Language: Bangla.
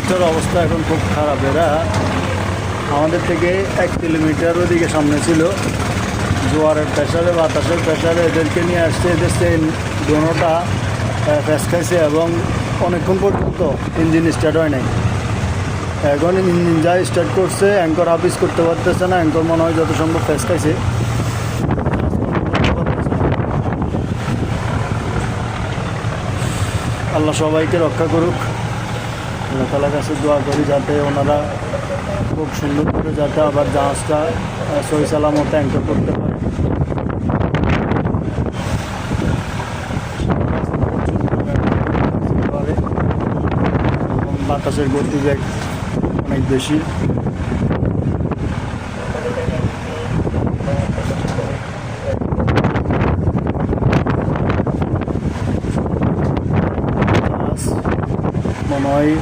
জাহাজটার অবস্থা এখন খুব খারাপ। এরা আমাদের থেকে 1 কিলোমিটার ওদিকে সামনে ছিল, জোয়ারের প্রেশারে বাতাসের প্রেশারে এদেরকে নিয়ে আসছে। এদের সেই দোনোটা ফ্যাস খাইছে এবং অনেকক্ষণ পর্যন্ত ইঞ্জিন স্টার্ট হয় নাই। এখন ইঞ্জিন যা স্টার্ট করছে, অ্যাঙ্কর হাফিস করতে পারতেছে না। অ্যাঙ্কর মনে হয় যত সম্ভব ফ্যাস খাইছে। আল্লাহ সবাইকে রক্ষা করুক। আল্লাহ তাআলার কাছে দোয়া করি যাতে ওনারা খুব সুন্দর করে যাতে আবার জাহাজটা সহি সালামতে অ্যাঙ্কর করতে পারে। এবং বাতাসের গতিবেগ অনেক বেশি। মনে হয়